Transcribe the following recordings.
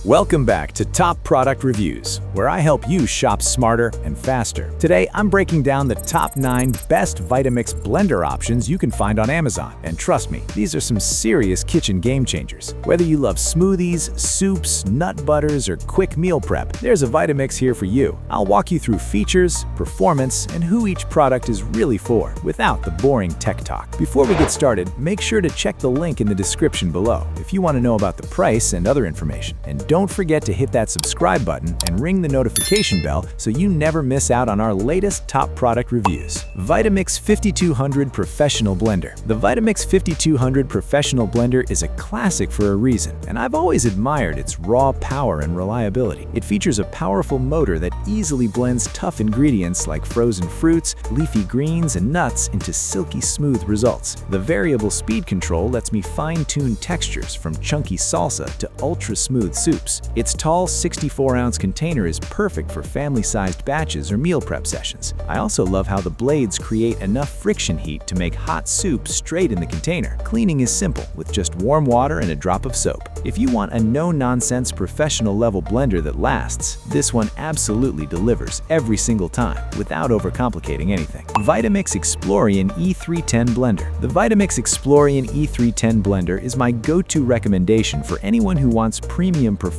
Welcome back to Top Product Reviews, where I help you shop smarter and faster. Today, I'm breaking down the top 9 best Vitamix blender options you can find on Amazon. And trust me, these are some serious kitchen game changers. Whether you love smoothies, soups, nut butters, or quick meal prep, there's a Vitamix here for you. I'll walk you through features, performance, and who each product is really for, without the boring tech talk. Before we get started, make sure to check the link in the description below if you want to know about the price and other information. And don't forget to hit that subscribe button and ring the notification bell so you never miss out on our latest top product reviews. Vitamix 5200 Professional Blender. The Vitamix 5200 Professional Blender is a classic for a reason, and I've always admired its raw power and reliability. It features a powerful motor that easily blends tough ingredients like frozen fruits, leafy greens, and nuts into silky smooth results. The variable speed control lets me fine-tune textures from chunky salsa to ultra-smooth soups. Its tall 64-ounce container is perfect for family-sized batches or meal prep sessions. I also love how the blades create enough friction heat to make hot soup straight in the container. Cleaning is simple, with just warm water and a drop of soap. If you want a no-nonsense professional-level blender that lasts, this one absolutely delivers every single time, without overcomplicating anything. Vitamix Explorian E310 Blender. The Vitamix Explorian E310 Blender is my go-to recommendation for anyone who wants premium performance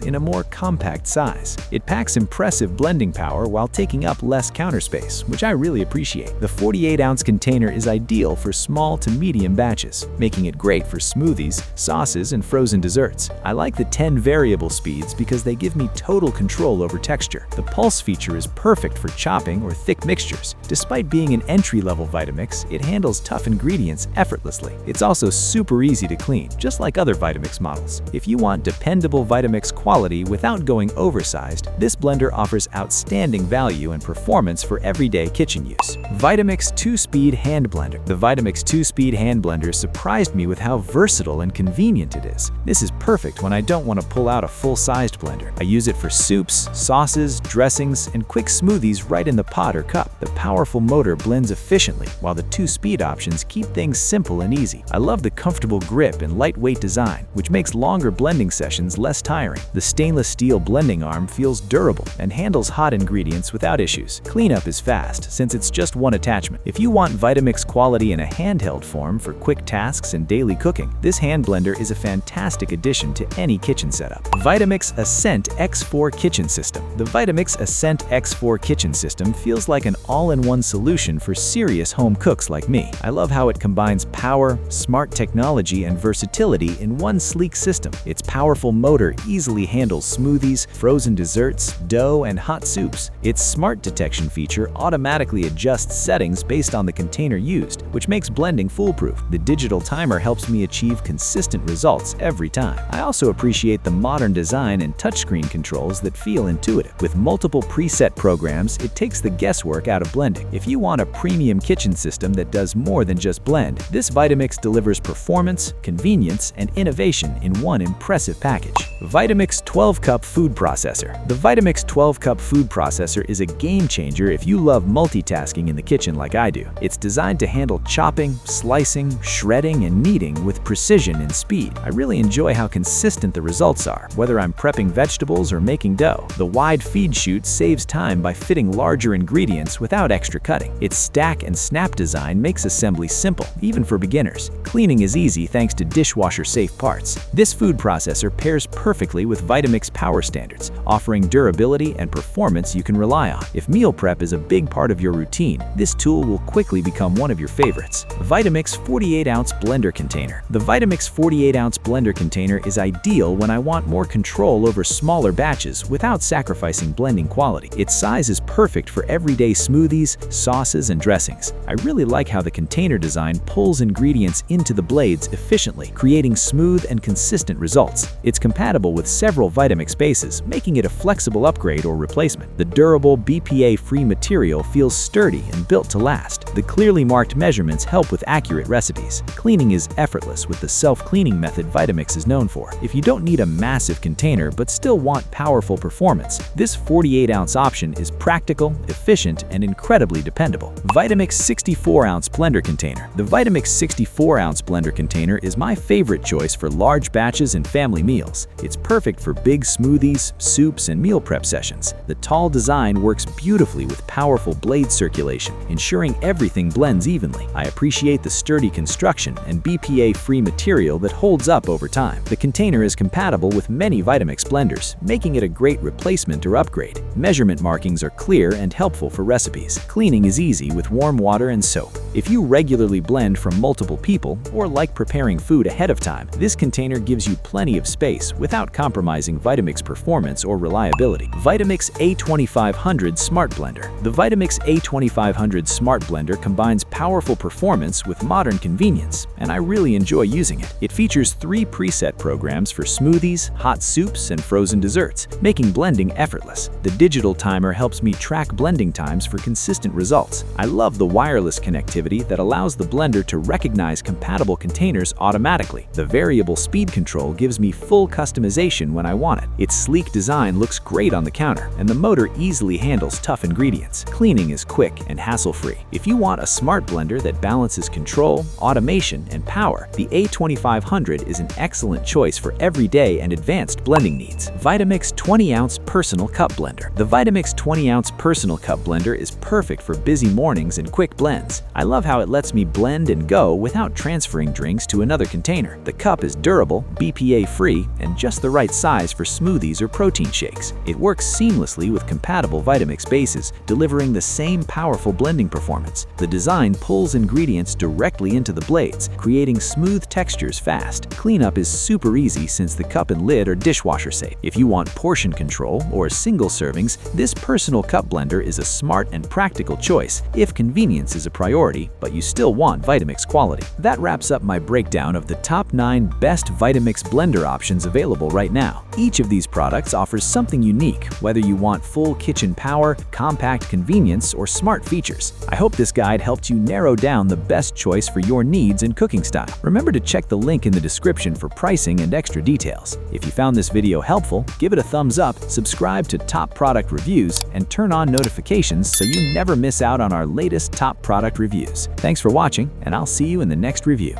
in a more compact size. It packs impressive blending power while taking up less counter space, which I really appreciate. The 48-ounce container is ideal for small to medium batches, making it great for smoothies, sauces, and frozen desserts. I like the 10 variable speeds because they give me total control over texture. The pulse feature is perfect for chopping or thick mixtures. Despite being an entry-level Vitamix, it handles tough ingredients effortlessly. It's also super easy to clean, just like other Vitamix models. If you want dependable Vitamix quality without going oversized, this blender offers outstanding value and performance for everyday kitchen use. Vitamix 2-Speed Hand Blender. The Vitamix 2-Speed Hand Blender surprised me with how versatile and convenient it is. This is perfect when I don't want to pull out a full-sized blender. I use it for soups, sauces, dressings, and quick smoothies right in the pot or cup. The powerful motor blends efficiently, while the 2-speed options keep things simple and easy. I love the comfortable grip and lightweight design, which makes longer blending sessions less tiring. The stainless steel blending arm feels durable and handles hot ingredients without issues. Cleanup is fast since it's just one attachment. If you want Vitamix quality in a handheld form for quick tasks and daily cooking, this hand blender is a fantastic addition to any kitchen setup. Vitamix Ascent X4 Kitchen System. The Vitamix Ascent X4 Kitchen System feels like an all-in-one solution for serious home cooks like me. I love how it combines power, smart technology, and versatility in one sleek system. Its powerful motor easily handles smoothies, frozen desserts, dough, and hot soups. Its smart detection feature automatically adjusts settings based on the container used, which makes blending foolproof. The digital timer helps me achieve consistent results every time. I also appreciate the modern design and touchscreen controls that feel intuitive. With multiple preset programs, it takes the guesswork out of blending. If you want a premium kitchen system that does more than just blend, this Vitamix delivers performance, convenience, and innovation in one impressive package. Vitamix 12-Cup Food Processor. The Vitamix 12-Cup Food Processor is a game changer if you love multitasking in the kitchen like I do. It's designed to handle chopping, slicing, shredding, and kneading with precision and speed. I really enjoy how consistent the results are, whether I'm prepping vegetables or making dough. The wide feed chute saves time by fitting larger ingredients without extra cutting. Its stack and snap design makes assembly simple, even for beginners. Cleaning is easy thanks to dishwasher-safe parts. This food processor pairs perfectly with Vitamix power standards, offering durability and performance you can rely on. If meal prep is a big part of your routine, this tool will quickly become one of your favorites. Vitamix 48-ounce Blender Container. The Vitamix 48-ounce blender container is ideal when I want more control over smaller batches without sacrificing blending quality. Its size is perfect for everyday smoothies, sauces, and dressings. I really like how the container design pulls ingredients into the blades efficiently, creating smooth and consistent results. It's compatible with several Vitamix bases, making it a flexible upgrade or replacement. The durable, BPA-free material feels sturdy and built to last. The clearly marked measurements help with accurate recipes. Cleaning is effortless with the self-cleaning method Vitamix is known for. If you don't need a massive container but still want powerful performance, this 48-ounce option is practical, efficient, and incredibly dependable. Vitamix 64-ounce blender container. The Vitamix 64-ounce blender container is my favorite choice for large batches and family meals. It's perfect for big smoothies, soups, and meal prep sessions. The tall design works beautifully with powerful blade circulation, ensuring everything blends evenly. I appreciate the sturdy construction and BPA-free material that holds up over time. The container is compatible with many Vitamix blenders, making it a great replacement or upgrade. Measurement markings are clear and helpful for recipes. Cleaning is easy with warm water and soap. If you regularly blend for multiple people or like preparing food ahead of time, this container gives you plenty of space without compromising Vitamix performance or reliability. Vitamix A2500 Smart Blender. The Vitamix A2500 Smart Blender combines powerful performance with modern convenience, and I really enjoy using it. It features 3 preset programs for smoothies, hot soups, and frozen desserts, making blending effortless. The digital timer helps me track blending times for consistent results. I love the wireless connectivity that allows the blender to recognize compatible containers automatically. The variable speed control gives me full customization when I want it. Its sleek design looks great on the counter, and the motor easily handles tough ingredients. Cleaning is quick and hassle-free. If you want a smart blender that balances control, automation, and power, the A2500 is an excellent choice for everyday and advanced blending needs. Vitamix 20-ounce Personal Cup Blender. The Vitamix 20-ounce Personal Cup Blender is perfect for busy mornings and quick blends. I love how it lets me blend and go without transferring drinks to another container. The cup is durable, BPA-free, and just the right size for smoothies or protein shakes. It works seamlessly with compatible Vitamix bases, delivering the same powerful blending performance. The design pulls ingredients directly into the blades, creating smooth textures fast. Cleanup is super easy since the cup and lid are dishwasher safe. If you want portion control or single servings, this personal cup blender is a smart and practical choice if convenience is a priority, but you still want Vitamix quality. That wraps up my breakdown of the top 9 best Vitamix blender options available right now. Each of these products offers something unique, whether you want full kitchen power, compact convenience, or smart features. I hope this guide helped you narrow down the best choice for your needs and cooking style. Remember to check the link in the description for pricing and extra details. If you found this video helpful, give it a thumbs up, subscribe to Top Product Reviews, and turn on notifications so you never miss out on our latest top product reviews. Thanks for watching, and I'll see you in the next review.